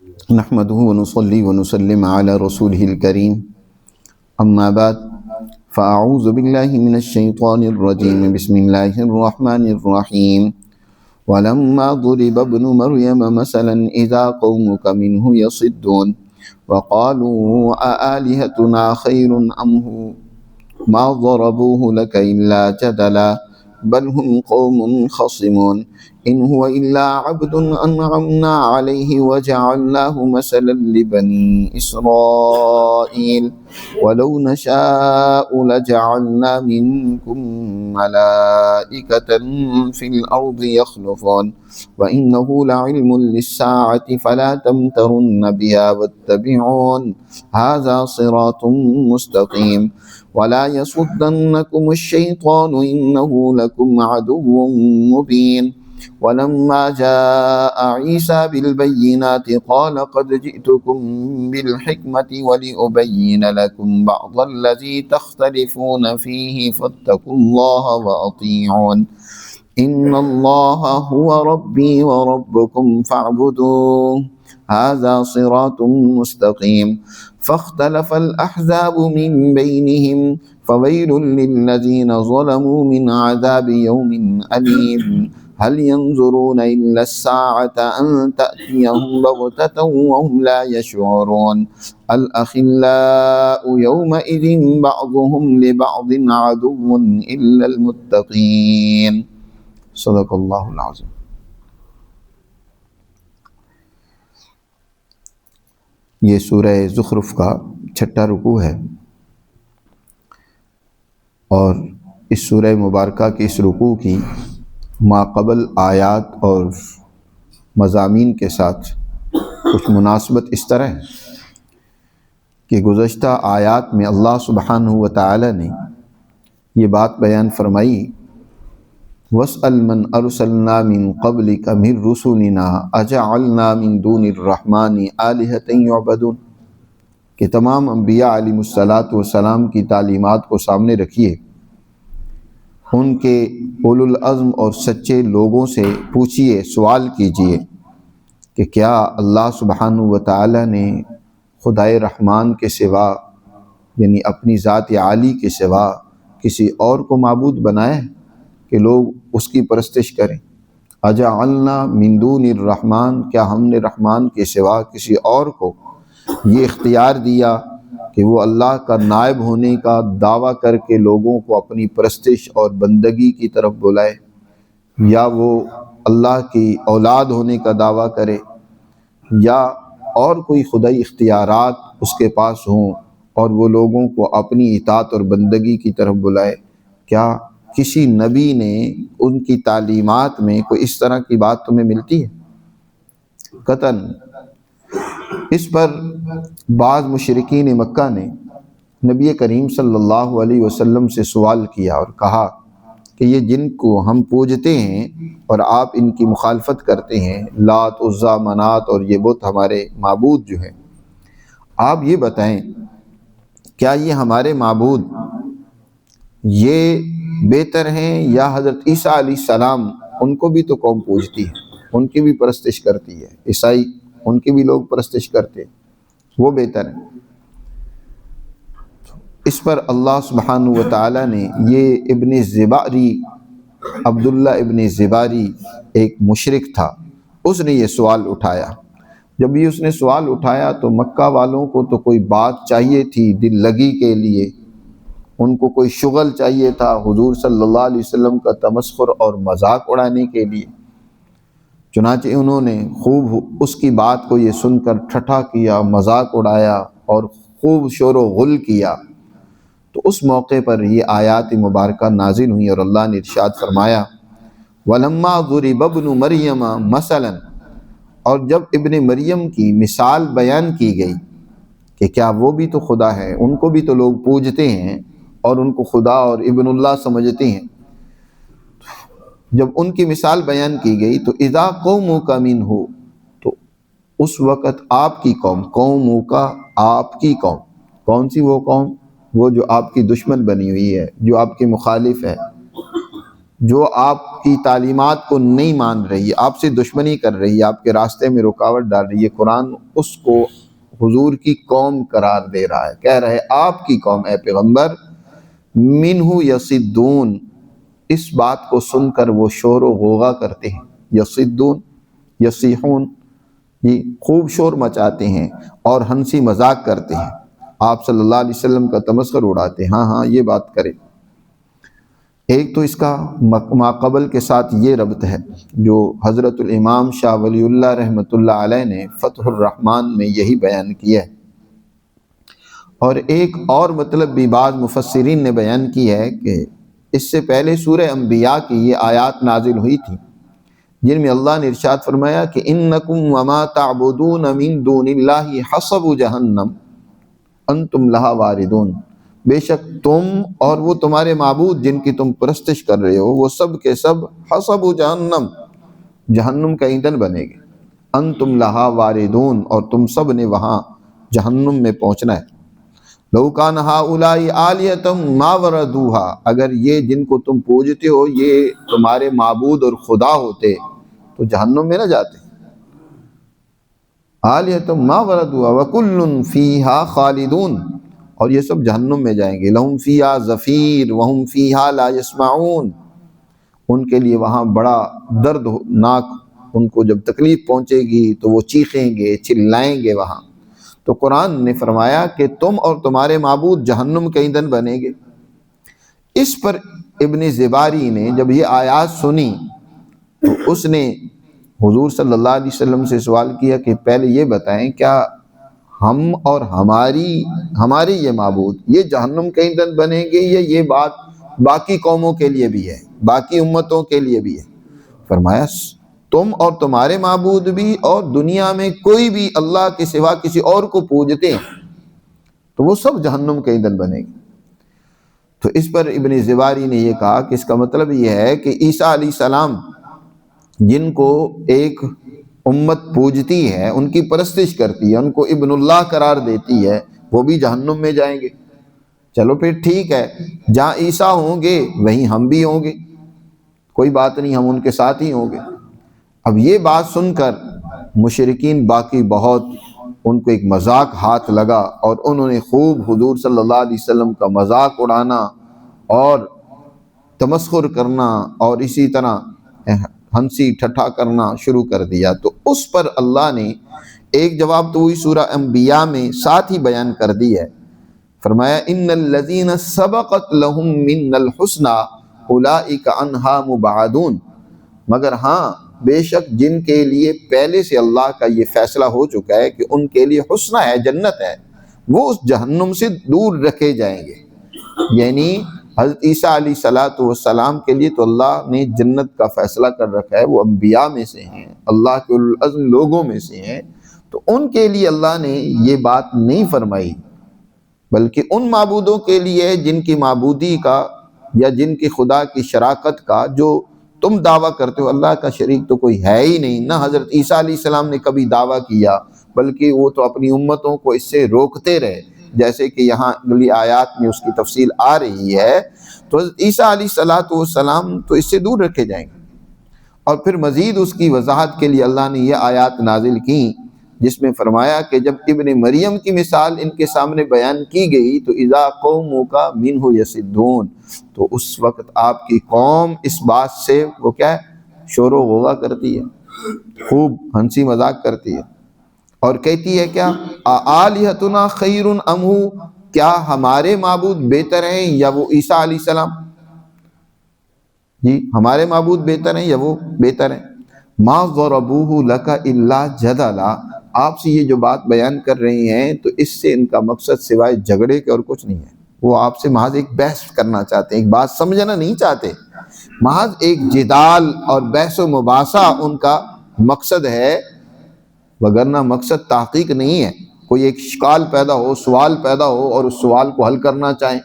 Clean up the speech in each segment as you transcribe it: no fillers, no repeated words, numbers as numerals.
نحمده ونصلي ونسلم على رسوله الكريم أما بعد فأعوذ بالله من الشيطان الرجيم بسم الله الرحمن الرحيم ولما ضرب ابن مريم مثلا إذا قومك منه يصدون وقالوا أآلهتنا خير أم هو ما ضربوه لك إلا جدلا بل هم قوم خصمون إن هو إلا عبد أنعمنا عليه وجعلناه مثلا لبني إسرائيل ولو نشاء لجعلنا منكم ملائكة في الأرض يخلفون وإنه لعلم للساعة فلا تمترن بها واتبعون هذا صراط مستقيم ولا يصدنكم الشيطان إنه لكم عدو مبين ولما جاء عيسى بالبينات قال قد جئتكم بالحكمة ولأبين لكم بعض الذي تختلفون فيه فاتقوا الله وأطيعون إن الله هو ربي وربكم فاعبدوه هذا صراط مستقيم فاختلف الأحزاب من بينهم فويل للذين ظلموا من عذاب يوم أليم هل ينظرون إلا الساعة أن تأتيهم بغتة وهم لا يشعرون الأخلاء يومئذ بعضهم لبعض عدو إلا المتقين صدق اللہ العظیم۔ یہ سورہ زخرف کا 6واں رکوع ہے، اور اس سورہ مبارکہ کے اس رکوع کی ماقبل آیات اور مضامین کے ساتھ کچھ مناسبت اس طرح ہے کہ گزشتہ آیات میں اللہ سبحانہ و تعالی نے یہ بات بیان فرمائی وَاسْأَلْ مَنْ أَرْسَلْنَا مِنْ قَبْلِكَ مِنْ رُسُلِنَا أَجَعَلْنَا مِنْ دُونِ الرَّحْمَنِ آلِهَةً يُعْبَدُونَ کہ تمام انبیاء علیہ السلام کی تعلیمات کو سامنے رکھیے، ان کے اولو العزم اور سچے لوگوں سے پوچھئے، سوال کیجئے کہ کیا اللہ سبحانہ و تعالی نے خدائے رحمان کے سوا، یعنی اپنی ذات عالی کے سوا کسی اور کو معبود بنایا ہے کہ لوگ اس کی پرستش کریں؟ اجعلنا من دون الرحمن، کیا ہم نے رحمان کے سوا کسی اور کو یہ اختیار دیا کہ وہ اللہ کا نائب ہونے کا دعویٰ کر کے لوگوں کو اپنی پرستش اور بندگی کی طرف بلائے، یا وہ اللہ کی اولاد ہونے کا دعویٰ کرے، یا اور کوئی خدائی اختیارات اس کے پاس ہوں اور وہ لوگوں کو اپنی اطاعت اور بندگی کی طرف بلائے؟ کیا کسی نبی نے ان کی تعلیمات میں کوئی اس طرح کی بات تمہیں ملتی ہے؟ قطعاً اس پر بعض مشرکین مکہ نے نبی کریم صلی اللہ علیہ وسلم سے سوال کیا اور کہا کہ یہ جن کو ہم پوجتے ہیں اور آپ ان کی مخالفت کرتے ہیں، لات، عزا، منات اور یہ بت ہمارے معبود جو ہیں، آپ یہ بتائیں کیا یہ ہمارے معبود یہ بہتر ہیں یا حضرت عیسیٰ علیہ السلام؟ ان کو بھی تو قوم پوجتی ہے، ان کی بھی پرستش کرتی ہے، عیسائی ان کی بھی لوگ پرستش کرتے ہیں، وہ بہتر ہیں؟ اس پر اللہ سبحانہ و تعالی نے یہ ابن زباری، عبداللہ ابن زباری ایک مشرک تھا، اس نے یہ سوال اٹھایا۔ جب یہ اس نے سوال اٹھایا تو مکہ والوں کو تو کوئی بات چاہیے تھی دل لگی کے لیے، ان کو کوئی شغل چاہیے تھا حضور صلی اللہ علیہ وسلم کا تمسخر اور مذاق اڑانے کے لیے، چنانچہ انہوں نے خوب اس کی بات کو یہ سن کر ٹھٹھا کیا، مذاق اڑایا اور خوب شور و غل کیا۔ تو اس موقع پر یہ آیات مبارکہ نازل ہوئی اور اللہ نے ارشاد فرمایا وَلَمَّا ضُرِبَ ابْنُ مَرْيَمَ مَثَلًا، اور جب ابن مریم کی مثال بیان کی گئی کہ کیا وہ بھی تو خدا ہے، ان کو بھی تو لوگ پوجتے ہیں اور ان کو خدا اور ابن اللہ سمجھتے ہیں، جب ان کی مثال بیان کی گئی تو اذا قومک منہ، تو اس وقت آپ کی قوم، قومک آپ کی قوم، کون سی وہ قوم؟ وہ جو آپ کی دشمن بنی ہوئی ہے، جو آپ کی مخالف ہے، جو آپ کی تعلیمات کو نہیں مان رہی، آپ سے دشمنی کر رہی، آپ کے راستے میں رکاوٹ ڈال رہی ہے، قرآن اس کو حضور کی قوم قرار دے رہا ہے، کہہ رہے آپ کی قوم اے پیغمبر منہ یصدون، اس بات کو سن کر وہ شور و غوغا کرتے ہیں، یصدون یصیحون، یہ خوب شور مچاتے ہیں اور ہنسی مذاق کرتے ہیں، آپ صلی اللہ علیہ وسلم کا تمسخر اڑاتے ہیں، ہاں یہ بات کرے۔ ایک تو اس کا ماقبل کے ساتھ یہ ربط ہے جو حضرت الامام شاہ ولی اللہ رحمۃ اللہ علیہ نے فتح الرحمن میں یہی بیان کیا ہے، اور ایک اور مطلب بھی بعض مفسرین نے بیان کی ہے کہ اس سے پہلے سورہ انبیاء کی یہ آیات نازل ہوئی تھی جن میں اللہ نے ارشاد فرمایا کہ انکم وما تعبدون من دون اللہ حصب جہنم انتم لہا واردون، بے شک تم اور وہ تمہارے معبود جن کی تم پرستش کر رہے ہو وہ سب کے سب حصب جہنم، جہنم کا ایندھن بنے گے، انتم لہا واردون، اور تم سب نے وہاں جہنم میں پہنچنا ہے۔ لو کان ہؤلاء آلیۃ ما وردوہا، اگر یہ جن کو تم پوجتے ہو یہ تمہارے معبود اور خدا ہوتے تو جہنم میں نہ جاتے۔ آلیۃ ما وردوہا وکل فیہا خالدون، اور یہ سب جہنم میں جائیں گے، لہم فیہا زفیر وہم فیہا لا یسمعون، ان کے لیے وہاں بڑا دردناک، ان کو جب تکلیف پہنچے گی تو وہ چیخیں گے چلائیں گے وہاں۔ تو قرآن نے فرمایا کہ تم اور تمہارے معبود جہنم کے ایندھن بنیں گے۔ اس پر ابن زباری نے جب یہ آیات سنی تو اس نے حضور صلی اللہ علیہ وسلم سے سوال کیا کہ پہلے یہ بتائیں کیا ہم اور ہماری یہ معبود یہ جہنم کے ایندھن بنیں گے، یا یہ بات باقی قوموں کے لیے بھی ہے، باقی امتوں کے لیے بھی ہے؟ فرمایا تم اور تمہارے معبود بھی، اور دنیا میں کوئی بھی اللہ کے سوا کسی اور کو پوجتے ہیں تو وہ سب جہنم کے ایندھن بنے گے۔ تو اس پر ابن زباری نے یہ کہا کہ اس کا مطلب یہ ہے کہ عیسیٰ علیہ السلام جن کو ایک امت پوجتی ہے، ان کی پرستش کرتی ہے، ان کو ابن اللہ قرار دیتی ہے، وہ بھی جہنم میں جائیں گے۔ چلو پھر ٹھیک ہے، جہاں عیسیٰ ہوں گے وہیں ہم بھی ہوں گے، کوئی بات نہیں، ہم ان کے ساتھ ہی ہوں گے۔ اب یہ بات سن کر مشرکین باقی بہت ان کو ایک مذاق ہاتھ لگا، اور انہوں نے خوب حضور صلی اللہ علیہ وسلم کا مذاق اڑانا اور تمسخر کرنا اور اسی طرح ہنسی ٹھٹھا کرنا شروع کر دیا۔ تو اس پر اللہ نے ایک جواب تو وہی سورہ انبیاء میں ساتھ ہی بیان کر دی ہے، فرمایا ان الذین سبقت لہم من الحسنی اولئک عنہا مبعدون، مگر ہاں بے شک جن کے لیے پہلے سے اللہ کا یہ فیصلہ ہو چکا ہے کہ ان کے لیے حسنہ ہے، جنت ہے، وہ اس جہنم سے دور رکھے جائیں گے۔ یعنی حضرت عیسیٰ علیہ السلام کے لیے تو اللہ نے جنت کا فیصلہ کر رکھا ہے، وہ انبیاء میں سے ہیں، اللہ کے اولو العزم لوگوں میں سے ہیں، تو ان کے لیے اللہ نے یہ بات نہیں فرمائی، بلکہ ان معبودوں کے لیے جن کی معبودی کا یا جن کی خدا کی شراکت کا جو تم دعویٰ کرتے ہو، اللہ کا شریک تو کوئی ہے ہی نہیں، نہ حضرت عیسیٰ علیہ السلام نے کبھی دعویٰ کیا، بلکہ وہ تو اپنی امتوں کو اس سے روکتے رہے، جیسے کہ یہاں اگلی آیات میں اس کی تفصیل آ رہی ہے۔ تو حضرت عیسیٰ علیہ السلام تو اس سے دور رکھے جائیں گے۔ اور پھر مزید اس کی وضاحت کے لیے اللہ نے یہ آیات نازل کی جس میں فرمایا کہ جب ابن مریم کی مثال ان کے سامنے بیان کی گئی تو اذا قومک منہ یصدون، تو اس وقت آپ کی قوم اس بات سے وہ کیا ہے، شور و غوغا کرتی ہے، خوب ہنسی مذاق کرتی ہے، اور کہتی ہے کیا آلہتنا خیر ام ہو، کیا ہمارے معبود بہتر ہیں یا وہ عیسیٰ علیہ السلام؟ جی ہمارے معبود بہتر ہیں یا وہ بہتر ہیں؟ ما ضربوہ لک الا جدلا، آپ سے یہ جو بات بیان کر رہی ہیں تو اس سے ان کا مقصد سوائے جھگڑے کے اور کچھ نہیں ہے، وہ آپ سے محض ایک بحث کرنا چاہتے ہیں، ایک بات سمجھنا نہیں چاہتے، محض ایک جدال اور بحث و مباحثہ ان کا مقصد ہے، وگرنہ مقصد تحقیق نہیں ہے۔ کوئی ایک اشکال پیدا ہو، سوال پیدا ہو اور اس سوال کو حل کرنا چاہیں۔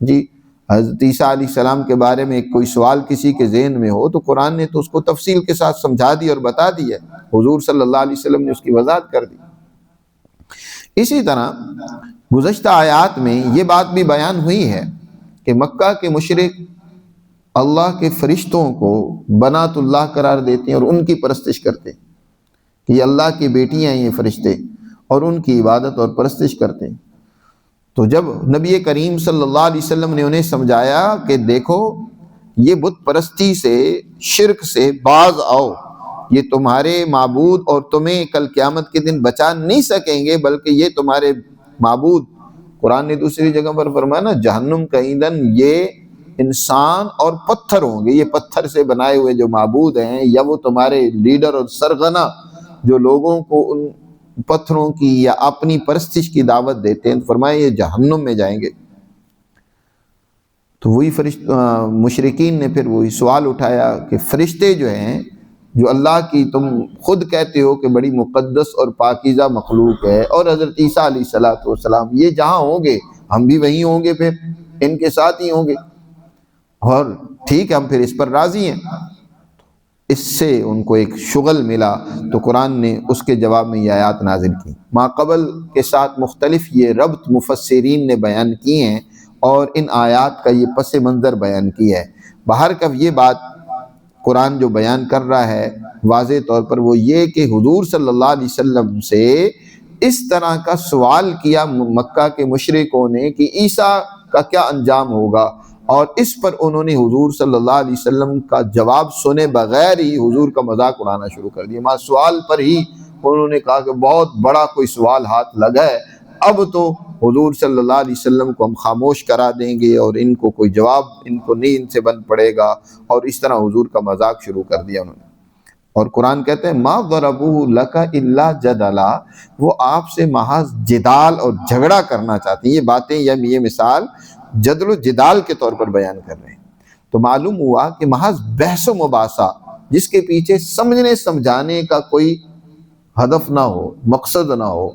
جی حضرت عیسیٰ علیہ السلام کے بارے میں کوئی سوال کسی کے ذہن میں ہو تو قرآن نے تو اس کو تفصیل کے ساتھ سمجھا دی اور بتا دی ہے، حضور صلی اللہ علیہ وسلم نے اس کی وضاحت کر دی۔ اسی طرح گزشتہ آیات میں یہ بات بھی بیان ہوئی ہے کہ مکہ کے مشرک اللہ کے فرشتوں کو بنات اللہ قرار دیتے ہیں اور ان کی پرستش کرتے ہیں کہ یہ اللہ کی بیٹیاں ہیں یہ فرشتے، اور ان کی عبادت اور پرستش کرتے ہیں۔ تو جب نبی کریم صلی اللہ علیہ وسلم نے انہیں سمجھایا کہ دیکھو یہ بت پرستی سے، شرک سے باز آؤ، یہ تمہارے معبود اور تمہیں کل قیامت کے دن بچا نہیں سکیں گے، بلکہ یہ تمہارے معبود، قرآن نے دوسری جگہ پر فرمایا نا جہنم کا ایندھن یہ انسان اور پتھر ہوں گے، یہ پتھر سے بنائے ہوئے جو معبود ہیں، یا وہ تمہارے لیڈر اور سرغنہ جو لوگوں کو ان پتھروں کی یا اپنی پرستش کی دعوت دیتے ہیں، فرمایا یہ جہنم میں جائیں گے۔ تو وہی مشرکین نے پھر وہی سوال اٹھایا کہ فرشتے جو ہیں، جو اللہ کی تم خود کہتے ہو کہ بڑی مقدس اور پاکیزہ مخلوق ہے، اور حضرت عیسیٰ علیہ السلام یہ جہاں ہوں گے ہم بھی وہیں ہوں گے، پھر ان کے ساتھ ہی ہوں گے، اور ٹھیک ہے ہم پھر اس پر راضی ہیں۔ اس سے ان کو ایک شغل ملا، تو قرآن نے اس کے جواب میں یہ آیات نازل کی۔ ما قبل کے ساتھ مختلف یہ ربط مفسرین نے بیان کی ہیں، اور ان آیات کا یہ پس منظر بیان کیا ہے۔ بہرکیف یہ بات قرآن جو بیان کر رہا ہے واضح طور پر وہ یہ کہ حضور صلی اللہ علیہ وسلم سے اس طرح کا سوال کیا مکہ کے مشرکوں نے کہ عیسیٰ کا کیا انجام ہوگا، اور اس پر انہوں نے حضور صلی اللہ علیہ وسلم کا جواب سنے بغیر ہی حضور کا مذاق اڑانا شروع کر دیا۔ سوال پر ہی انہوں نے کہا کہ بہت بڑا کوئی سوال ہاتھ لگا ہے، اب تو حضور صلی اللہ علیہ وسلم کو ہم خاموش کرا دیں گے اور ان کو کوئی جواب ان کو نہیں ان سے بن پڑے گا، اور اس طرح حضور کا مذاق شروع کر دیا انہوں نے۔ اور قرآن کہتے ہیں ما ضربوہ لک الا جدلا، وہ آپ سے محض جدال اور جھگڑا کرنا چاہتے ہیں۔ یہ باتیں یا یہ مثال جدل و جدال کے طور پر بیان کر رہے ہیں۔ تو معلوم ہوا کہ محض بحث و مباحثہ جس کے پیچھے سمجھنے سمجھانے کا کوئی ہدف نہ ہو، مقصد نہ ہو،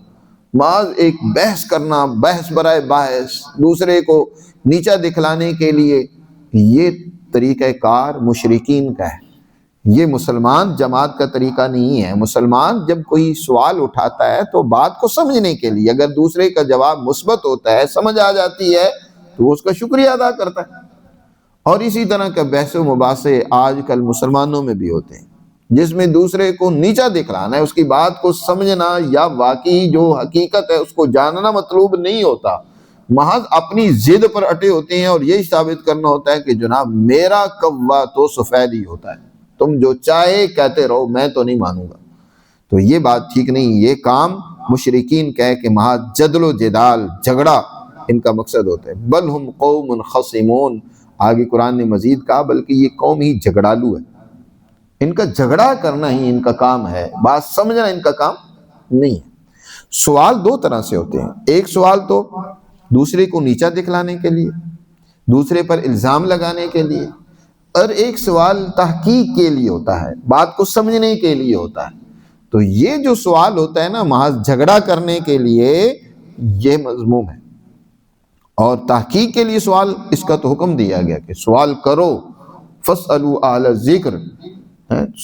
محض ایک بحث کرنا، بحث برائے بحث، دوسرے کو نیچا دکھلانے کے لیے، یہ طریقہ کار مشرکین کا ہے، یہ مسلمان جماعت کا طریقہ نہیں ہے۔ مسلمان جب کوئی سوال اٹھاتا ہے تو بات کو سمجھنے کے لیے، اگر دوسرے کا جواب مثبت ہوتا ہے، سمجھ آ جاتی ہے، تو وہ اس کا شکریہ ادا کرتا ہے۔ اور اسی طرح کا بحث و مباحثے آج کل مسلمانوں میں بھی ہوتے ہیں، جس میں دوسرے کو نیچا دکھلانا ہے، اس کی بات کو سمجھنا یا واقعی جو حقیقت ہے اس کو جاننا مطلوب نہیں ہوتا، محض اپنی ضد پر اٹے ہوتے ہیں، اور یہی ثابت کرنا ہوتا ہے کہ جناب میرا کوا تو سفید ہی ہوتا ہے، تم جو چاہے کہتے رہو، میں تو نہیں مانوں گا۔ تو یہ بات ٹھیک نہیں، یہ کام مشرکین کہے کہ محض جدل و جدال، جھگڑا ان کا مقصد ہوتا ہے۔ بل ہم قوم خصمون، آگے قرآن نے مزید کہا بلکہ یہ قوم ہی جھگڑالو ہے، ان کا جھگڑا کرنا ہی ان کا کام ہے، بات سمجھنا ان کا کام نہیں ہے۔ سوال دو طرح سے ہوتے ہیں، ایک سوال تو دوسرے کو نیچا دکھلانے کے لیے، دوسرے پر الزام لگانے کے لیے، اور ایک سوال تحقیق کے لیے ہوتا ہے، بات کو سمجھنے کے لیے ہوتا ہے۔ تو یہ جو سوال ہوتا ہے نا محض جھگڑا کرنے کے لیے، یہ مذموم ہے، اور تحقیق کے لیے سوال اس کا تو حکم دیا گیا کہ سوال کرو، فاسألوا اہل الذکر،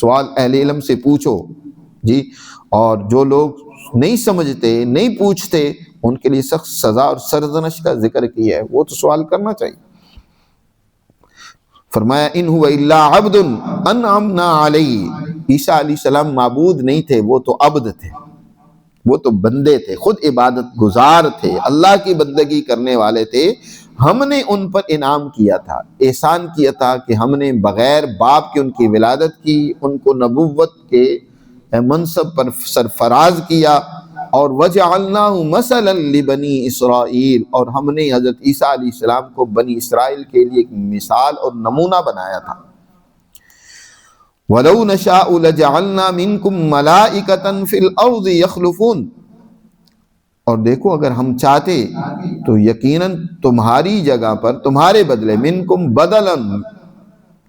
سوال اہل علم سے پوچھو جی، اور جو لوگ نہیں سمجھتے نہیں پوچھتے ان کے لیے سخت سزا اور سرزنش کا ذکر کیا ہے، وہ تو سوال کرنا چاہیے۔ فرمایا ان هو الا عبد انعمنا علیہ، عیسیٰ علیہ السلام معبود نہیں تھے، وہ تو عبد تھے، وہ تو بندے تھے، خود عبادت گزار تھے، اللہ کی بندگی کرنے والے تھے۔ ہم نے ان پر انعام کیا تھا، احسان کیا تھا کہ ہم نے بغیر باپ کے ان کی ولادت کی، ان کو نبوت کے منصب پر سرفراز کیا، اور وجعلناہ مثلا لبنی اسرائیل، اور ہم نے حضرت عیسیٰ علیہ السلام کو بنی اسرائیل کے لیے ایک مثال اور نمونہ بنایا تھا۔ وَلَوْ نَشَاءُ لَجَعَلْنَا مِنْكُمْ مَلَائِكَةً فِي الْأَرْضِ يَخْلُفُونَ، اور دیکھو اگر ہم چاہتے تو یقیناً تمہاری جگہ پر، تمہارے بدلے، منکم بدلاً،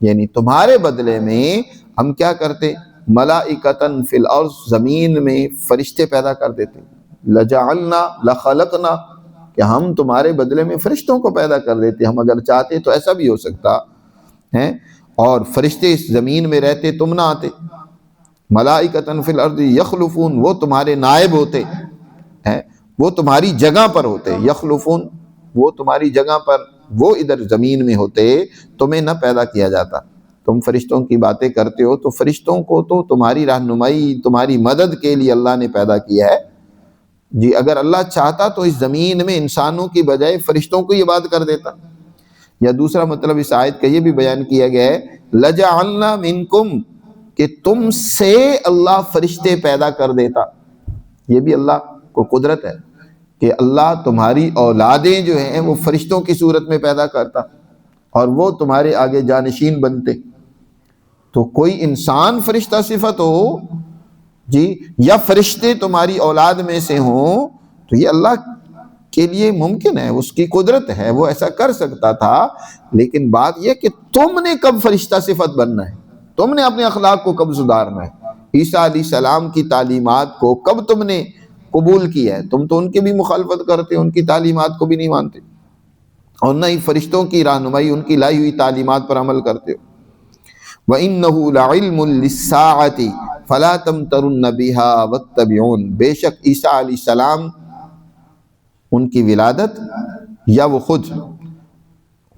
یعنی تمہارے بدلے میں ہم کیا کرتے، ملائکتاً فی الارض، زمین میں فرشتے پیدا کر دیتے، لجعلنا لخلقنا، کہ ہم تمہارے بدلے میں فرشتوں کو پیدا کر دیتے، ہم اگر چاہتے تو ایسا بھی ہو سکتا ہے، اور فرشتے اس زمین میں رہتے تم نہ آتے۔ ملائکتاً فی الارض یخلفون، وہ تمہارے نائب ہوتے ہیں، وہ تمہاری جگہ پر ہوتے، یخلفون وہ تمہاری جگہ پر وہ ادھر زمین میں ہوتے تمہیں نہ پیدا کیا جاتا۔ تم فرشتوں کی باتیں کرتے ہو تو فرشتوں کو تو تمہاری رہنمائی، تمہاری مدد کے لیے اللہ نے پیدا کیا ہے جی۔ اگر اللہ چاہتا تو اس زمین میں انسانوں کی بجائے فرشتوں کو یہ بات کر دیتا۔ یا دوسرا مطلب اس آیت کا یہ بھی بیان کیا گیا ہے لَجَعَلْنَا مِنْكُمْ، کہ تم سے اللہ فرشتے پیدا کر دیتا۔ یہ بھی اللہ کو قدرت ہے کہ اللہ تمہاری اولادیں جو ہیں وہ فرشتوں کی صورت میں پیدا کرتا اور وہ تمہارے آگے جانشین بنتے۔ تو کوئی انسان فرشتہ صفت ہو جی، یا فرشتے تمہاری اولاد میں سے ہوں، تو یہ اللہ کے لیے ممکن ہے، اس کی قدرت ہے، وہ ایسا کر سکتا تھا۔ لیکن بات یہ کہ تم نے کب فرشتہ صفت بننا ہے، تم نے اپنے اخلاق کو کب سدھارنا ہے، عیسیٰ علیہ السلام کی تعلیمات کو کب تم نے قبول کیا ہے؟ تم تو ان کی بھی مخالفت کرتے، ان کی تعلیمات کو بھی نہیں مانتے، اور نہ ہی فرشتوں کی رہنمائی، ان کی لائی ہوئی تعلیمات پر عمل کرتے ہو۔ وَإِنَّهُ لَعِلْمٌ لِلسَّاعَةِ فَلَا تَمْتَرُنَّ بِهَا وَاتَّبِعُونِ، بے شک عیسیٰ علیہ السلام ان کی ولادت یا وہ خود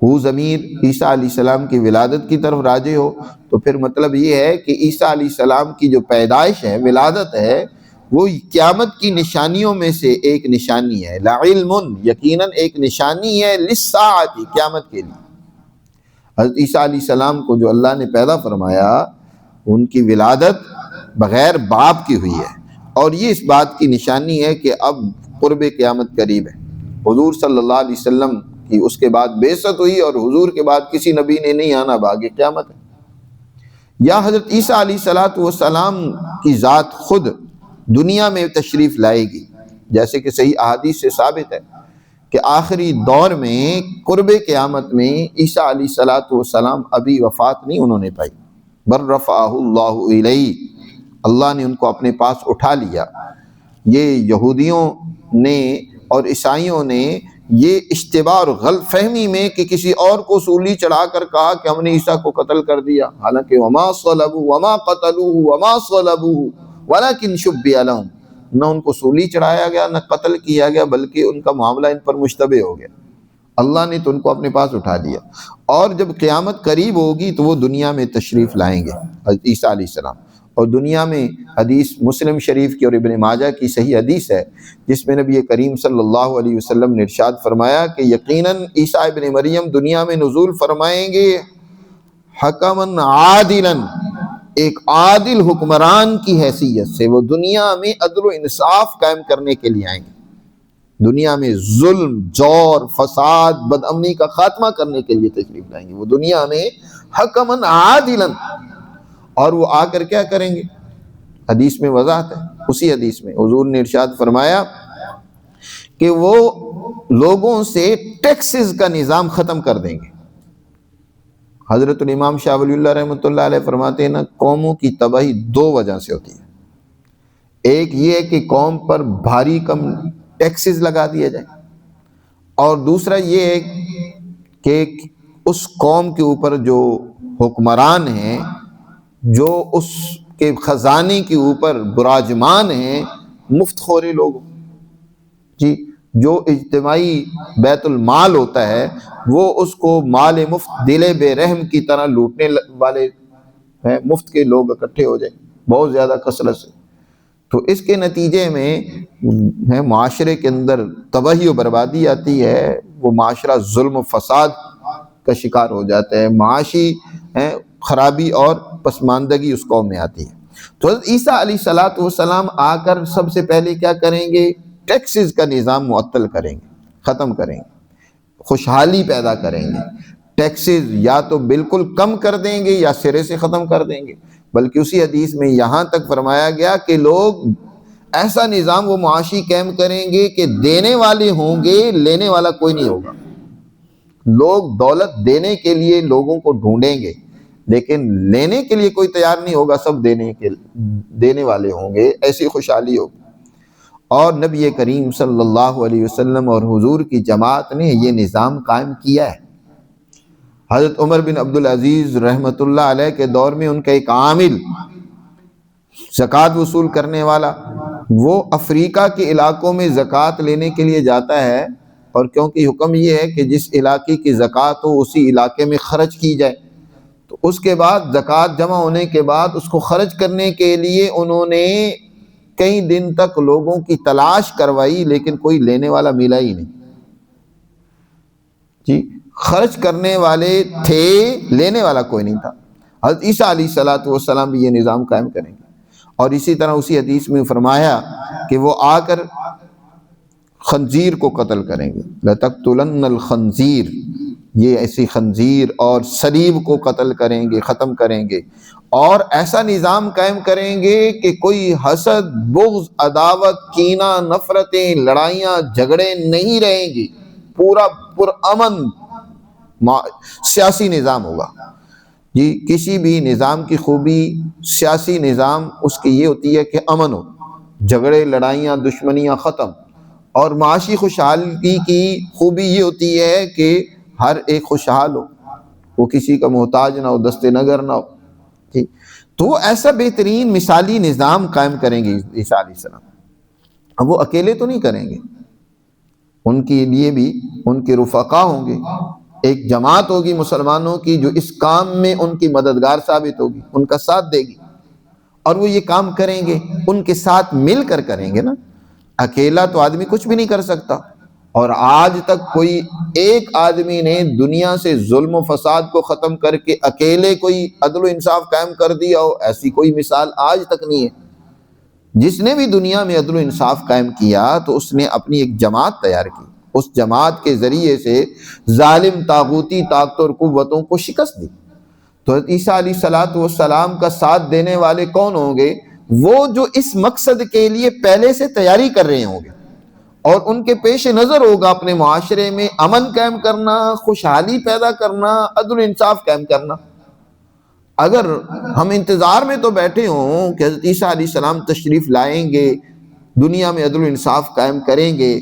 وہ ضمیر عیسیٰ علیہ السلام کی ولادت کی طرف راجع ہو، تو پھر مطلب یہ ہے کہ عیسیٰ علیہ السلام کی جو پیدائش ہے، ولادت ہے، وہ قیامت کی نشانیوں میں سے ایک نشانی ہے۔ لَعِلْمٌ، یقیناً ایک نشانی ہے، لِلسَّاعَةِ، قیامت کے لیے۔ حضرت عیسیٰ علیہ السلام کو جو اللہ نے پیدا فرمایا، ان کی ولادت بغیر باپ کی ہوئی ہے، اور یہ اس بات کی نشانی ہے کہ اب قرب قیامت قریب ہے۔ حضور صلی اللہ علیہ وسلم کی اس کے بعد بعثت ہوئی، اور حضور کے بعد کسی نبی نے نہیں آنا، باقی قیامت ہے۔ یا حضرت عیسیٰ علیہ السلام کی ذات خود دنیا میں تشریف لائے گی، جیسے کہ صحیح احادیث سے ثابت ہے کہ آخری دور میں قرب قیامت میں عیسیٰ علیہ السلام ابھی وفات نہیں انہوں نے پائی، بل رفعہ اللہ الیہ، اللہ نے ان کو اپنے پاس اٹھا لیا۔ یہ یہودیوں نے اور عیسائیوں نے یہ اشتباہ اور غلط فہمی میں کہ کسی اور کو سولی چڑھا کر کہا کہ ہم نے عیسیٰ کو قتل کر دیا، حالانکہ وما صلبوہ وما قتلوہ وما صلبوہ ولکن شبہ لہم، نہ ان کو سولی چڑھایا گیا نہ قتل کیا گیا، بلکہ ان کا معاملہ ان پر مشتبہ ہو گیا۔ اللہ نے تو ان کو اپنے پاس اٹھا دیا، اور جب قیامت قریب ہوگی تو وہ دنیا میں تشریف لائیں گے حضرت عیسیٰ علیہ السلام۔ اور دنیا میں حدیث مسلم شریف کی اور ابن ماجہ کی صحیح حدیث ہے، جس میں نبی کریم صلی اللہ علیہ وسلم نے ارشاد فرمایا کہ یقیناً عیسیٰ ابن مریم دنیا میں نزول فرمائیں گے حکماً عادلاً، ایک عادل حکمران کی حیثیت سے۔ وہ دنیا میں عدل و انصاف قائم کرنے کے لیے آئیں گے، دنیا میں ظلم، جور، فساد، بدامنی کا خاتمہ کرنے کے لیے تشریف لائیں گے۔ وہ دنیا میں حکماً عادلاً، اور وہ آ کر کیا کریں گے؟ حدیث میں وضاحت ہے، اسی حدیث میں حضور نے ارشاد فرمایا کہ وہ لوگوں سے ٹیکسز کا نظام ختم کر دیں گے۔ حضرت الامام شاہ ولی اللہ رحمۃ اللہ علیہ فرماتے ہیں نا، قوموں کی تباہی دو وجہ سے ہوتی ہے۔ ایک یہ ہے کہ قوم پر بھاری کم ٹیکسز لگا دیا جائے، اور دوسرا یہ ہے کہ اس قوم کے اوپر جو حکمران ہیں، جو اس کے خزانے کے اوپر براجمان ہیں، مفت خورے لوگ جی، جو اجتماعی بیت المال ہوتا ہے وہ اس کو مال مفت دل بے رحم کی طرح لوٹنے والے ہیں، مفت کے لوگ اکٹھے ہو جائیں بہت زیادہ کثرت سے، تو اس کے نتیجے میں معاشرے کے اندر تباہی و بربادی آتی ہے، وہ معاشرہ ظلم و فساد کا شکار ہو جاتا ہے، معاشی خرابی اور پسماندگی اس قوم میں آتی ہے۔ تو حضرت عیسیٰ علیہ السلام آ کر سب سے پہلے کیا کریں گے؟ ٹیکسز کا نظام معطل کریں گے، ختم کریں گے، خوشحالی پیدا کریں گے۔ ٹیکسز یا تو بالکل کم کر دیں گے یا سرے سے ختم کر دیں گے، بلکہ اسی حدیث میں یہاں تک فرمایا گیا کہ لوگ ایسا نظام وہ معاشی قائم کریں گے کہ دینے والے ہوں گے، لینے والا کوئی نہیں ہوگا۔ لوگ دولت دینے کے لیے لوگوں کو ڈھونڈیں گے، لیکن لینے کے لیے کوئی تیار نہیں ہوگا، سب دینے والے ہوں گے، ایسی خوشحالی ہوگی۔ اور نبی کریم صلی اللہ علیہ وسلم اور حضور کی جماعت نے یہ نظام قائم کیا ہے۔ حضرت عمر بن عبدالعزیز رحمۃ اللہ علیہ کے دور میں ان کا ایک عامل، زکوٰۃ وصول کرنے والا، وہ افریقہ کے علاقوں میں زکوٰۃ لینے کے لیے جاتا ہے، اور کیونکہ حکم یہ ہے کہ جس علاقے کی زکوٰۃ ہو اسی علاقے میں خرچ کی جائے، تو اس کے بعد زکوٰۃ جمع ہونے کے بعد اس کو خرچ کرنے کے لیے انہوں نے کئی دن تک لوگوں کی تلاش کروائی، لیکن کوئی لینے والا ملا ہی نہیں جی۔ خرچ کرنے والے تھے، لینے والا کوئی نہیں تھا۔ حضرت عیسیٰ علیہ السلام بھی یہ نظام قائم کریں گے، اور اسی طرح اسی حدیث میں فرمایا کہ وہ آ کر خنزیر کو قتل کریں گے، لَتَقْتُلَنَّ الْخَنْزِيرَ، یہ ایسی خنزیر اور صلیب کو قتل کریں گے، ختم کریں گے، اور ایسا نظام قائم کریں گے کہ کوئی حسد، بغض، عداوت، کینہ، نفرتیں، لڑائیاں، جھگڑے نہیں رہیں گی، پورا پرامن سیاسی نظام ہوگا جی۔ کسی بھی نظام کی خوبی، سیاسی نظام اس کی یہ ہوتی ہے کہ امن ہو، جھگڑے، لڑائیاں، دشمنیاں ختم، اور معاشی خوشحالی کی خوبی یہ ہوتی ہے کہ ہر ایک خوشحال ہو، وہ کسی کا محتاج نہ ہو، دست نگر نہ ہو جی۔ تو وہ ایسا بہترین مثالی نظام قائم کریں گے عیسیٰ علیہ السلام۔ اب وہ اکیلے تو نہیں کریں گے، ان کے لیے بھی ان کے رفقا ہوں گے، ایک جماعت ہوگی مسلمانوں کی جو اس کام میں ان کی مددگار ثابت ہوگی، ان کا ساتھ دے گی، اور وہ یہ کام کریں گے ان کے ساتھ مل کر کریں گے نا۔ اکیلا تو آدمی کچھ بھی نہیں کر سکتا، اور آج تک کوئی ایک آدمی نے دنیا سے ظلم و فساد کو ختم کر کے اکیلے کوئی عدل و انصاف قائم کر دیا ہو، ایسی کوئی مثال آج تک نہیں ہے۔ جس نے بھی دنیا میں عدل و انصاف قائم کیا تو اس نے اپنی ایک جماعت تیار کی، اس جماعت کے ذریعے سے ظالم طاغوتی طاقتوں اور قوتوں کو شکست دی۔ تو حضرت عیسیٰ علیہ السلام کا ساتھ دینے والے کون ہوں گے؟ وہ جو اس مقصد کے لیے پہلے سے تیاری کر رہے ہوں گے، اور ان کے پیش نظر ہوگا اپنے معاشرے میں امن قائم کرنا، خوشحالی پیدا کرنا، عدل و انصاف قائم کرنا۔ اگر ہم انتظار میں تو بیٹھے ہوں کہ حضرت عیسیٰ علیہ السلام تشریف لائیں گے، دنیا میں عدل و انصاف قائم کریں گے،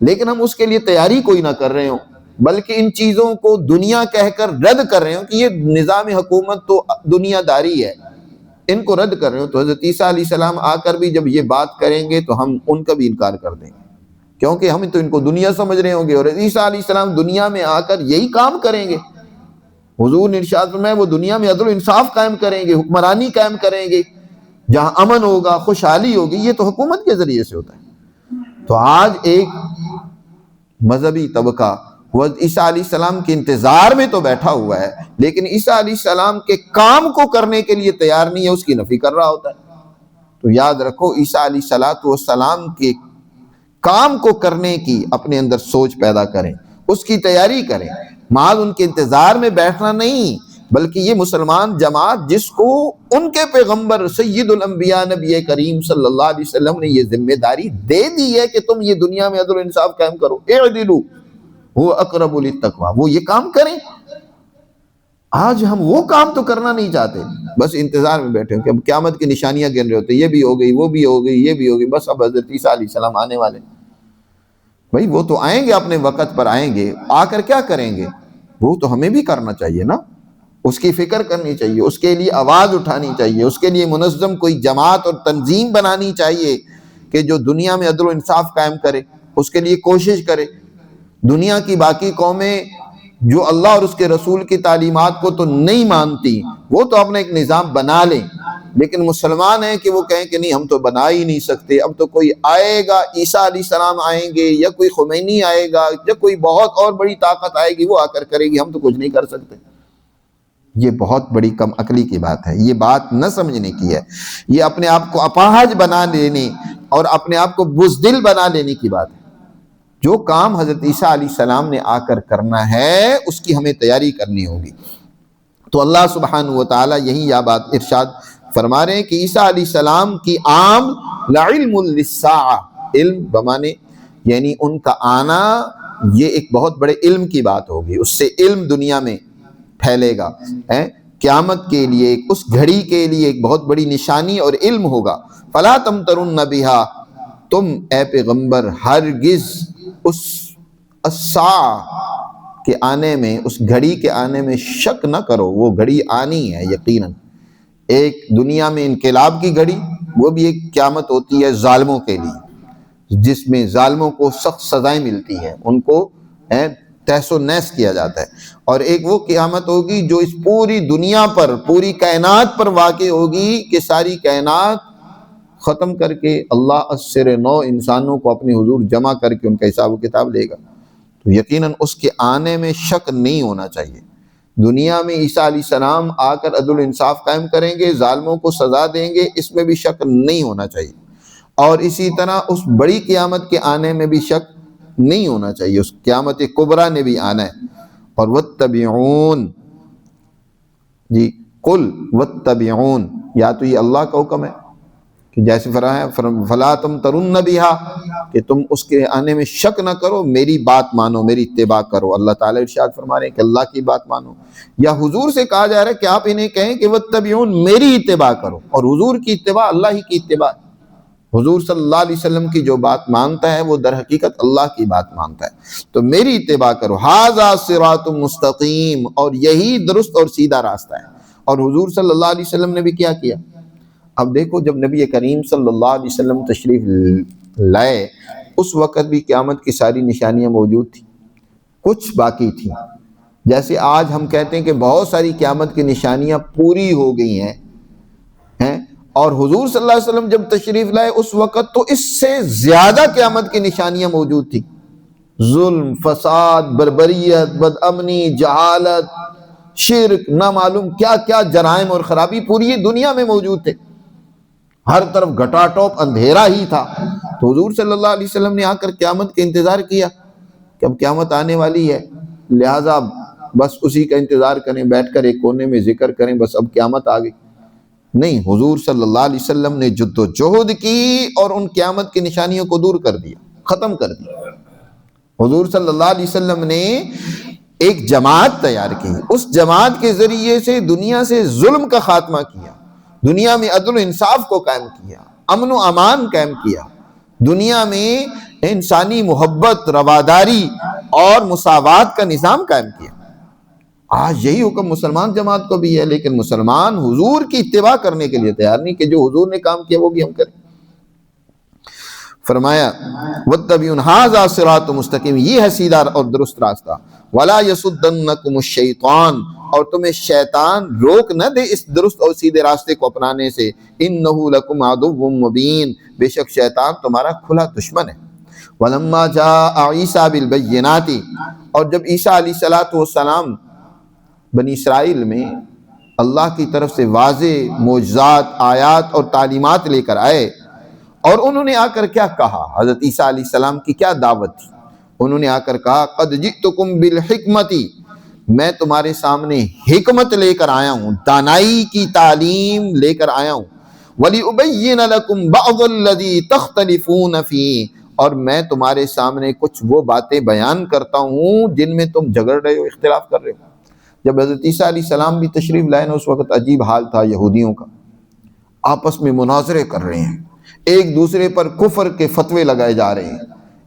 لیکن ہم اس کے لیے تیاری کوئی نہ کر رہے ہوں، بلکہ ان چیزوں کو دنیا کہہ کر رد کر رہے ہوں کہ یہ نظام حکومت تو دنیا داری ہے، ان کو رد کر رہے ہوں، تو حضرت عیسیٰ علیہ السلام آ کر بھی جب یہ بات کریں گے تو ہم ان کا بھی انکار کر دیں گے، کیونکہ ہم تو ان کو دنیا سمجھ رہے ہوں گے، اور عیسیٰ علیہ السلام دنیا میں آ کر یہی کام کریں گے۔ حضور نے ارشاد فرمایا وہ دنیا میں عدل و انصاف قائم کریں گے، حکمرانی قائم کریں گے، جہاں امن ہوگا، خوشحالی ہوگی۔ یہ تو حکومت کے ذریعے سے ہوتا ہے۔ تو آج ایک مذہبی طبقہ وہ عیسیٰ علیہ السلام کے انتظار میں تو بیٹھا ہوا ہے، لیکن عیسیٰ علیہ السلام کے کام کو کرنے کے لیے تیار نہیں ہے، اس کی نفی کر رہا ہوتا ہے۔ تو یاد رکھو، عیسیٰ علیہ السلام کے کام کو کرنے کی اپنے اندر سوچ پیدا کریں، اس کی تیاری کریں، محض ان کے انتظار میں بیٹھنا نہیں، بلکہ یہ مسلمان جماعت جس کو ان کے پیغمبر سید الانبیاء نبی کریم صلی اللہ علیہ وسلم نے یہ ذمہ داری دے دی ہے کہ تم یہ دنیا میں عدل و انصاف قائم کرو، اعدلوا هو اقرب للتقوی، وہ یہ کام کریں۔ آج ہم وہ کام تو کرنا نہیں چاہتے، بس انتظار میں بیٹھے ہیں کہ اب قیامت کی نشانیاں گن رہے ہوتے، یہ بھی ہو گئی، وہ بھی ہو گئی، یہ بھی ہو گئی، بس اب حضرت عیسیٰ علیہ السلام آنے والے۔ بھائی وہ تو آئیں گے، اپنے وقت پر آئیں گے، آ کر کیا کریں گے؟ وہ تو ہمیں بھی کرنا چاہیے نا، اس کی فکر کرنی چاہیے، اس کے لیے آواز اٹھانی چاہیے، اس کے لیے منظم کوئی جماعت اور تنظیم بنانی چاہیے کہ جو دنیا میں عدل و انصاف قائم کرے، اس کے لیے کوشش کرے۔ دنیا کی باقی قومیں جو اللہ اور اس کے رسول کی تعلیمات کو تو نہیں مانتی، وہ تو اپنا ایک نظام بنا لیں، لیکن مسلمان ہیں کہ وہ کہیں کہ نہیں ہم تو بنا ہی نہیں سکتے، اب تو کوئی آئے گا، عیسیٰ علیہ السلام آئیں گے، یا کوئی خمینی آئے گا، یا کوئی بہت اور بڑی طاقت آئے گی، وہ آ کر کرے گی، ہم تو کچھ نہیں کر سکتے۔ یہ بہت بڑی کم عقلی کی بات ہے، یہ بات نہ سمجھنے کی ہے، یہ اپنے آپ کو اپاہج بنا لینے اور اپنے آپ کو بزدل بنا لینے کی بات ہے۔ جو کام حضرت عیسیٰ علیہ السلام نے آ کر کرنا ہے اس کی ہمیں تیاری کرنی ہوگی۔ تو اللہ سبحانہ وتعالیٰ یہی یہ بات ارشاد فرما رہے ہیں کہ عیسیٰ علیہ السلام کی عام لعلم للساعہ، علم بمانے یعنی ان کا آنا یہ ایک بہت بڑے علم کی بات ہوگی، اس سے علم دنیا میں پھیلے گا، قیامت کے لیے اس گھڑی کے لیے ایک بہت بڑی نشانی اور علم ہوگا۔ فلا تمترن بہا، تم اے پیغمبر ہرگز اس الساعہ کے آنے میں، اس گھڑی کے آنے میں شک نہ کرو، وہ گھڑی آنی ہے یقیناً۔ ایک دنیا میں انقلاب کی گھڑی، وہ بھی ایک قیامت ہوتی ہے ظالموں کے لیے، جس میں ظالموں کو سخت سزائیں ملتی ہیں، ان کو تہس و نیس کیا جاتا ہے، اور ایک وہ قیامت ہوگی جو اس پوری دنیا پر، پوری کائنات پر واقع ہوگی کہ ساری کائنات ختم کر کے اللہ اسر نو انسانوں کو اپنے حضور جمع کر کے ان کا حساب و کتاب لے گا۔ تو یقیناً اس کے آنے میں شک نہیں ہونا چاہیے۔ دنیا میں عیسیٰ علیہ السلام آ کر عدل و انصاف قائم کریں گے، ظالموں کو سزا دیں گے، اس میں بھی شک نہیں ہونا چاہیے۔ اور اسی طرح اس بڑی قیامت کے آنے میں بھی شک نہیں ہونا چاہیے، اس قیامت کبریٰ نے بھی آنا ہے۔ اور واتبعون، جی قل واتبعون، یا تو یہ اللہ کا حکم ہے کہ جیسے فرمایا فلا تمترن بہا، کہ تم اس کے آنے میں شک نہ کرو، میری بات مانو، میری اتباع کرو۔ اللہ تعالیٰ ارشاد فرما رہے ہیں کہ اللہ کی بات مانو، یا حضور سے کہا جا رہا ہے کہ آپ انہیں کہیں کہ واتبعون، میری اتباع کرو، اور حضور کی اتباع اللہ ہی کی اتباع۔ حضور صلی اللہ علیہ وسلم کی جو بات مانتا ہے وہ در حقیقت اللہ کی بات مانتا ہے، تو میری اتباع کرو۔ ھذا صراط مستقیم، اور یہی درست اور سیدھا راستہ ہے۔ اور حضور صلی اللہ علیہ وسلم نے بھی کیا کیا؟ اب دیکھو، جب نبی کریم صلی اللہ علیہ وسلم تشریف لائے اس وقت بھی قیامت کی ساری نشانیاں موجود تھیں، کچھ باقی تھیں۔ جیسے آج ہم کہتے ہیں کہ بہت ساری قیامت کی نشانیاں پوری ہو گئی ہیں، اور حضور صلی اللہ علیہ وسلم جب تشریف لائے اس وقت تو اس سے زیادہ قیامت کی نشانیاں موجود تھیں۔ ظلم، فساد، بربریت، بدامنی، جہالت، شرک، نہ معلوم کیا کیا جرائم اور خرابی پوری دنیا میں موجود تھے، ہر طرف گھٹا ٹوپ اندھیرا ہی تھا۔ تو حضور صلی اللہ علیہ وسلم نے آ کر قیامت کا انتظار کیا کہ اب قیامت آنے والی ہے، لہٰذا بس اسی کا انتظار کریں، بیٹھ کر ایک کونے میں ذکر کریں، بس اب قیامت آ گئی۔ نہیں، حضور صلی اللہ علیہ وسلم نے جد و جہد کی اور ان قیامت کی نشانیوں کو دور کر دیا، ختم کر دیا۔ حضور صلی اللہ علیہ وسلم نے ایک جماعت تیار کی، اس جماعت کے ذریعے سے دنیا سے ظلم کا خاتمہ کیا، دنیا میں عدل و انصاف کو قائم کیا، امن و امان قائم کیا، دنیا میں انسانی محبت، رواداری اور مساوات کا نظام قائم کیا۔ آج یہی حکم مسلمان جماعت کو بھی ہے، لیکن مسلمان حضور کی اتباع کرنے کے لیے تیار نہیں کہ جو حضور نے کام کیا وہ بھی ہم کریں۔ فرمایا واتبعون ھذا صراط مستقیم، یہ ہے سیدھا اور درست راستہ۔ ولا یصدنکم الشیطان، اور تمہیں شیطان روک نہ دے اس درست اور سیدھے راستے کو اپنانے سے۔ انہ لکم عدو مبین، بے شک شیطان تمہارا کھلا دشمن ہے۔ ولما جاء عیسیٰ بالبینات، اور جب عیسیٰ علیہ السلام بنی اسرائیل میں اللہ کی طرف سے واضح معجزات، آیات اور تعلیمات لے کر آئے، اور انہوں نے آ کر کیا کہا؟ حضرت عیسیٰ علیہ السلام کی کیا دعوت تھی؟ انہوں نے آ کر کہا قد جئتکم بالحکمت، میں تمہارے سامنے حکمت لے کر آیا ہوں، دانائی کی تعلیم لے کر آیا ہوں۔ وَلِأُبَيِّنَ لَكُمْ بَعْضَ الَّذِي تَخْتَلِفُونَ فِيهِ، اور میں تمہارے سامنے کچھ وہ باتیں بیان کرتا ہوں جن میں تم جھگڑ رہے ہو، اختلاف کر رہے ہو۔ جب حضرت عیسیٰ علیہ السلام بھی تشریف لائے نا، اس وقت عجیب حال تھا یہودیوں کا، آپس میں مناظرے کر رہے ہیں، ایک دوسرے پر کفر کے فتوے لگائے جا رہے ہیں،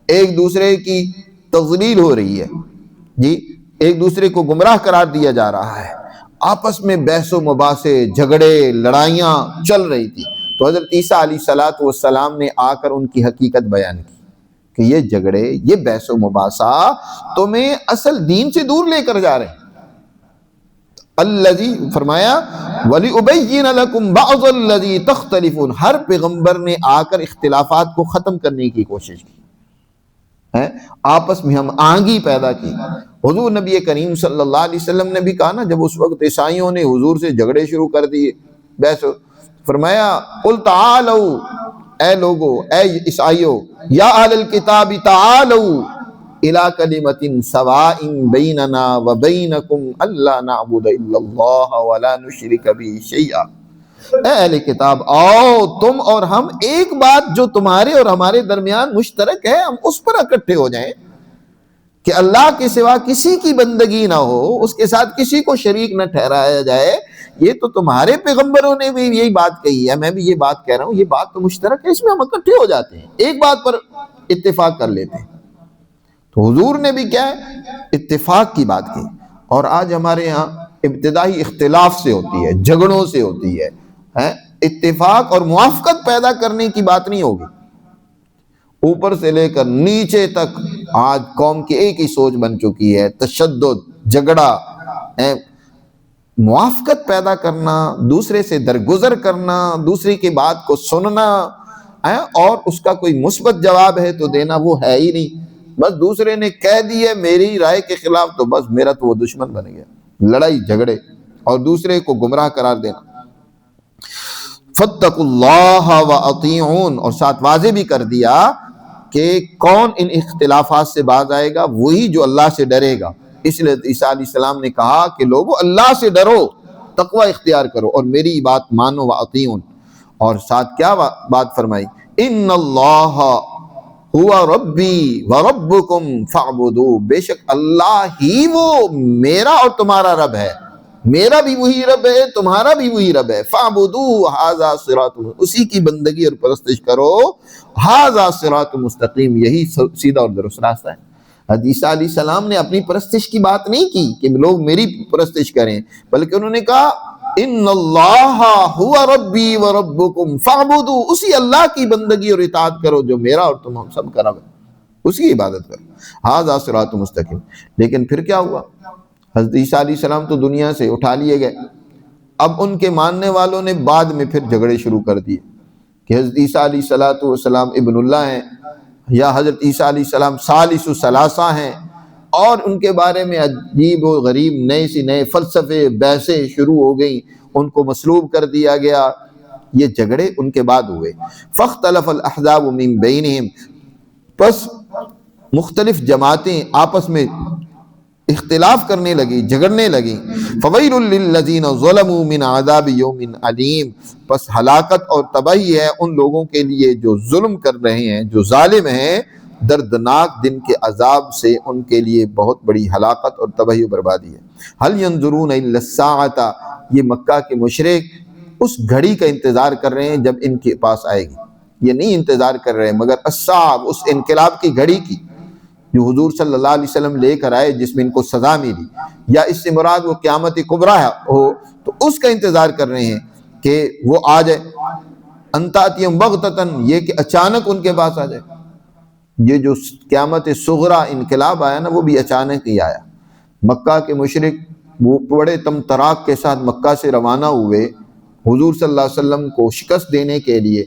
ایک دوسرے کی تضلیل ہو رہی ہے، جی ایک دوسرے کو گمراہ قرار دیا جا رہا ہے، آپس میں بحث و مباحثے، جھگڑے، لڑائیاں چل رہی تھی۔ تو حضرت عیسیٰ علیہ السلام نے آ کر ان کی حقیقت بیان کی کہ یہ جھگڑے، یہ بحث و مباحثہ تمہیں اصل دین سے دور لے کر جا رہے ہیں۔ الذی، فرمایا وَلِأُبَيِّنَ لَكُمْ بَعْضَ الَّذِي تَخْتَلِفُونَ، ہر پیغمبر نے آ کر اختلافات کو ختم کرنے کی کوشش کی ہے، آپس میں ہم آہنگی پیدا کی۔ حضور نبی کریم صلی اللہ علیہ وسلم نے بھی کہا نا، جب اس وقت عیسائیوں نے حضور سے جھگڑے شروع کر دیے، بحث، فرمایا قُلْ تَعَالَوْا، اے لوگو، اے عیسائیو، یا اہل الکتاب تعالوا الی کلمۃ سواء بیننا وبینکم الا نعبد الا اللہ ولا نشرک بہ شیئا، اے اہل کتاب آؤ تم اور ہم ایک بات جو تمہارے اور ہمارے درمیان مشترک ہے، ہم اس پر اکٹھے ہو جائیں کہ اللہ کے سوا کسی کی بندگی نہ ہو، اس کے ساتھ کسی کو شریک نہ ٹھہرایا جائے۔ یہ تو تمہارے پیغمبروں نے بھی یہی بات کہی ہے، میں بھی یہ بات کہہ رہا ہوں، یہ بات تو مشترک ہے، اس میں ہم اکٹھے ہو جاتے ہیں، ایک بات پر اتفاق کر لیتے ہیں۔ تو حضور نے بھی کیا ہے، اتفاق کی بات کی۔ اور آج ہمارے ہاں ابتدائی اختلاف سے ہوتی ہے، جھگڑوں سے ہوتی ہے، اتفاق اور موافقت پیدا کرنے کی بات نہیں ہوگی، اوپر سے لے کر نیچے تک آج قوم کی ایک ہی سوچ بن چکی ہے، تشدد، جھگڑا، موافقت پیدا کرنا، دوسرے سے درگزر کرنا، دوسرے کی بات کو سننا اور اس کا کوئی مثبت جواب ہے تو دینا، وہ ہے ہی نہیں۔ بس دوسرے نے کہہ دیا میری رائے کے خلاف تو بس میرا تو وہ دشمن بن گیا، لڑائی جھگڑے اور دوسرے کو گمراہ قرار دینا۔ فاتقوا اللہ واطیعون، اور ساتھ واضح بھی کر دیا کہ کون ان اختلافات سے باز آئے گا، وہی جو اللہ سے ڈرے گا۔ اس لیے عیسیٰ علیہ السلام نے کہا کہ لوگو اللہ سے ڈرو، تقوی اختیار کرو اور میری بات مانو واطیعون۔ اور ساتھ کیا بات فرمائی؟ ان اللہ ہوا ربی وربکم فاعبدوہ، بے شک اللہ ہی وہ میرا اور تمہارا رب ہے، میرا بھی وہی رب ہے، تمہارا بھی وہی رب ہے۔ فاعبدوہ ھذا صراط، اسی کی بندگی اور پرستش کرو، ھذا صراط مستقیم، یہی سیدھا اور درست راستہ ہے۔ حضرت عیسیٰ علیہ السلام نے اپنی پرستش کی بات نہیں کی کہ لوگ میری پرستش کریں، بلکہ انہوں نے کہا ان اللہ ہوا ربی وربکم فاعبدوہ، اسی اللہ کی بندگی اور اطاعت کرو جو میرا اور تم سب کا رب ہے، اس کی عبادت کرو، ھذا صراط مستقیم۔ لیکن پھر کیا ہوا؟ حضرت عیسیٰ علیہ السلام تو دنیا سے اٹھا لیے گئے، اب ان کے ماننے والوں نے بعد میں پھر جھگڑے شروع کر دیے کہ حضرت عیسیٰ علیہ السلام ابن اللہ ہیں، یا حضرت عیسیٰ علیہ السلام ثالث ثلاثہ ہیں، اور ان کے بارے میں عجیب و غریب نئے فلسفے، بحثیں شروع ہو گئیں، ان کو مصلوب کر دیا گیا۔ یہ جھگڑے ان کے بعد ہوئے۔ فاختلف الاحزاب من بینہم، پس مختلف جماعتیں آپس میں اختلاف کرنے لگی، جھگڑنے لگی۔ فویل للذین ظلموا من عذاب یوم علیم، پس ہلاکت اور تباہی ہے ان لوگوں کے لیے جو ظلم کر رہے ہیں، جو ظالم ہیں، دردناک دن کے عذاب سے ان کے لیے بہت بڑی ہلاکت اور تباہی و بربادی ہے۔ هل ينظرون الا الساعة، یہ مکہ کے مشرک اس گھڑی کا انتظار کر رہے ہیں جب ان کے پاس آئے گی، یہ نہیں انتظار کر رہے ہیں مگر الساعة، اس انقلاب کی گھڑی کی جو حضور صلی اللہ علیہ وسلم لے کر آئے، جس میں ان کو سزا ملی، یا اس سے مراد وہ قیامت کبریٰ ہو تو اس کا انتظار کر رہے ہیں کہ وہ آ جائے۔ ان تأتیہم بغتۃ، یہ کہ اچانک ان کے پاس آ جائے۔ یہ جو قیامت صغریٰ انقلاب آیا نا، وہ بھی اچانک ہی آیا۔ مکہ کے مشرک وہ بڑے تم تراک کے ساتھ مکہ سے روانہ ہوئے حضور صلی اللہ علیہ وسلم کو شکست دینے کے لیے،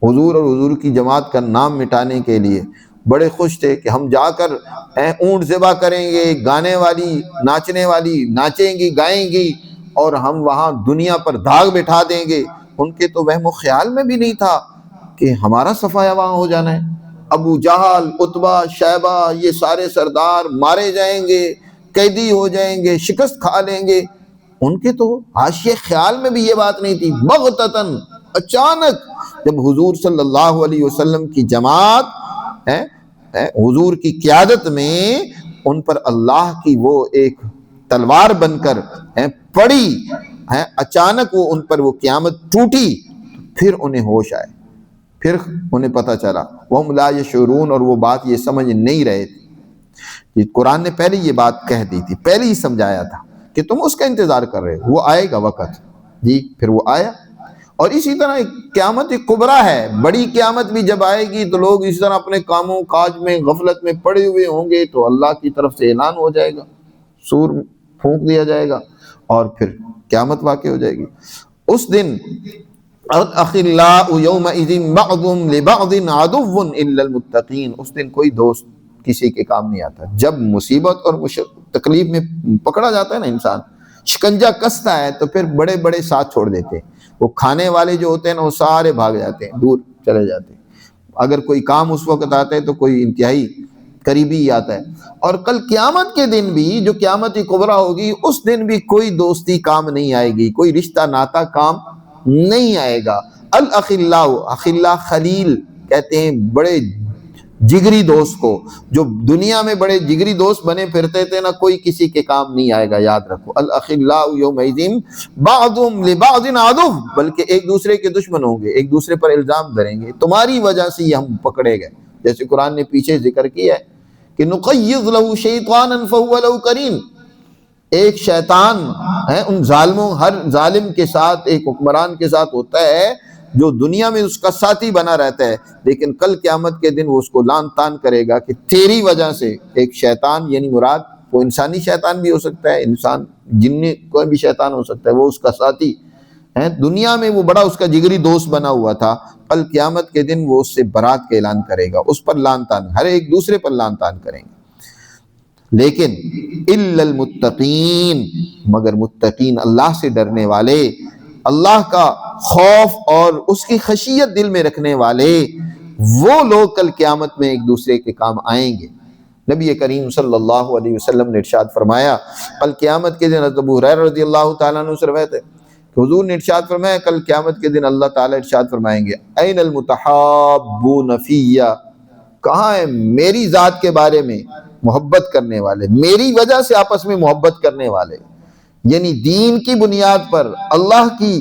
حضور اور حضور کی جماعت کا نام مٹانے کے لیے بڑے خوش تھے کہ ہم جا کر اونٹ ذبح کریں گے، گانے والی ناچنے والی ناچیں گی گائیں گی، اور ہم وہاں دنیا پر داغ بٹھا دیں گے۔ ان کے تو وہم و خیال میں بھی نہیں تھا کہ ہمارا صفایا وہاں ہو جانا ہے۔ ابو جہل، عتبہ، شیبہ، یہ سارے سردار مارے جائیں گے، قیدی ہو جائیں گے، شکست کھا لیں گے۔ ان کے تو حاشیے خیال میں بھی یہ بات نہیں تھی۔ بغتتاً، اچانک جب حضور صلی اللہ علیہ وسلم کی جماعت حضور کی قیادت میں ان پر اللہ کی وہ ایک تلوار بن کر پڑی، اچانک وہ ان پر وہ قیامت ٹوٹی، پھر انہیں ہوش آئے، پھر انہیں پتہ چلا۔ وَهُمْ لَا يَشْعُرُونَ، اور وہ بات یہ سمجھ نہیں رہے تھے۔ یہ قرآن نے پہلے یہ بات کہہ دی تھی، پہلے ہی سمجھایا تھا کہ تم اس کا انتظار کر رہے ہو، وہ آئے گا وقت جی، پھر وہ آیا۔ اور اسی طرح قیامت کبریٰ ہے، بڑی قیامت بھی جب آئے گی تو لوگ اس طرح اپنے کاموں کاج میں غفلت میں پڑے ہوئے ہوں گے، تو اللہ کی طرف سے اعلان ہو جائے گا، سور پھونک دیا جائے گا اور پھر قیامت واقع ہو جائے گی۔ اس دن الْأَخِلَّاءُ يَوْمَئِذٍ بَعْضُهُمْ لِبَعْضٍ عَدُوٌّ إِلَّا الْمُتَّقِينَ، اس دن کوئی دوست کسی کے کام نہیں آتا۔ جب مصیبت اور تکلیف میں پکڑا جاتا ہے نا انسان، شکنجہ کستا ہے، تو پھر بڑے بڑے ساتھ چھوڑ دیتے ہیں۔ وہ کھانے والے جو ہوتے ہیں نا، وہ سارے بھاگ جاتے ہیں، دور چلے جاتے ہیں۔ اگر کوئی کام اس وقت آتا ہے تو کوئی انتہائی قریبی ہی آتا ہے۔ اور کل قیامت کے دن بھی، جو قیامت کبریٰ ہوگی، اس دن بھی کوئی دوستی کام نہیں آئے گی، کوئی رشتہ ناتا کام نہیں آئے گا۔ الاخلاء، اخلاء خلیل کہتے ہیں بڑے جگری دوست کو، جو دنیا میں بڑے جگری دوست بنے پھرتے تھے نا، کوئی کسی کے کام نہیں آئے گا، یاد رکھو۔ الاخلاء یومئذ بعضهم لبعض عدو، بلکہ ایک دوسرے کے دشمن ہوں گے، ایک دوسرے پر الزام دھریں گے، تمہاری وجہ سے یہ ہم پکڑے گئے۔ جیسے قرآن نے پیچھے ذکر کیا ہے کہ نقیض له شیطانا فهو له قرین، ایک شیطان ہے ان ظالموں، ہر ظالم کے ساتھ، ایک حکمران کے ساتھ ہوتا ہے جو دنیا میں اس کا ساتھی بنا رہتا ہے، لیکن کل قیامت کے دن وہ اس کو لان تان کرے گا کہ تیری وجہ سے ایک شیطان، یعنی مراد وہ انسانی شیطان بھی ہو سکتا ہے، انسان جنی کوئی بھی شیطان ہو سکتا ہے، وہ اس کا ساتھی ہے، دنیا میں وہ بڑا اس کا جگری دوست بنا ہوا تھا، کل قیامت کے دن وہ اس سے برات کا اعلان کرے گا، اس پر لان تان، ہر ایک دوسرے پر لان تان کریں گے۔ لیکن الا المتقین، مگر متقین، اللہ سے ڈرنے والے، اللہ کا خوف اور اس کی خشیت دل میں رکھنے والے، وہ لوگ کل قیامت میں ایک دوسرے کے کام آئیں گے۔ نبی کریم صلی اللہ علیہ وسلم نے ارشاد فرمایا، کل قیامت کے دن حضرت ابو ہریرہ رضی اللہ تعالیٰ عنہ سے روایت ہے کہ حضور نے ارشاد فرمایا، کل قیامت کے دن اللہ تعالیٰ ارشاد فرمائیں گے، این المتحابون فیہ، کہاں ہے میری ذات کے بارے میں محبت کرنے والے، میری وجہ سے آپس میں محبت کرنے والے، یعنی دین کی بنیاد پر، اللہ کی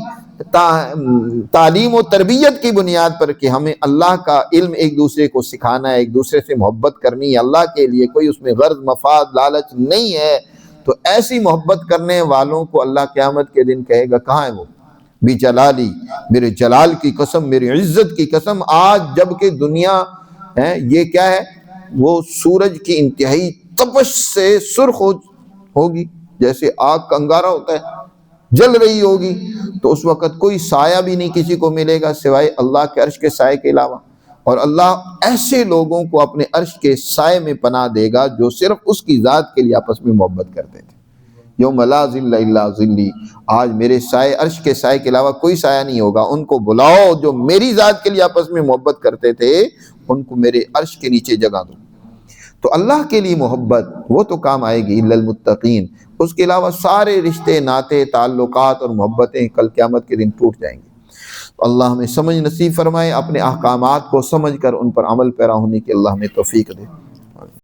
تعلیم و تربیت کی بنیاد پر کہ ہمیں اللہ کا علم ایک دوسرے کو سکھانا ہے، ایک دوسرے سے محبت کرنی ہے اللہ کے لیے، کوئی اس میں غرض مفاد لالچ نہیں ہے، تو ایسی محبت کرنے والوں کو اللہ قیامت کے دن کہے گا، کہاں ہے وہ؟ بجلالی، میرے جلال کی قسم، میری عزت کی قسم، آج جب کہ دنیا ہے یہ کیا ہے، وہ سورج کی انتہائی تپش سے سرخ ہوگی، جیسے آگ کا انگارہ ہوتا ہے، جل رہی ہوگی، تو اس وقت کوئی سایہ بھی نہیں کسی کو ملے گا سوائے اللہ کے عرش کے سائے کے علاوہ، اور اللہ ایسے لوگوں کو اپنے عرش کے سائے میں پناہ دے گا جو صرف اس کی ذات کے لیے آپس میں محبت کرتے تھے۔ یوم لا ظل الا ظلی، آج میرے سائے، عرش کے سائے کے علاوہ کوئی سایہ نہیں ہوگا، ان کو بلاؤ جو میری ذات کے لیے آپس میں محبت کرتے تھے، ان کو میرے عرش کے نیچے جگہ دو۔ تو اللہ کے لیے محبت وہ تو کام آئے گی الا المتقین، اس کے علاوہ سارے رشتے، ناطے، تعلقات اور محبتیں کل قیامت کے دن ٹوٹ جائیں گی۔ اللہ ہمیں سمجھ نصیب فرمائے، اپنے احکامات کو سمجھ کر ان پر عمل پیرا ہونے کی اللہ ہمیں توفیق دے۔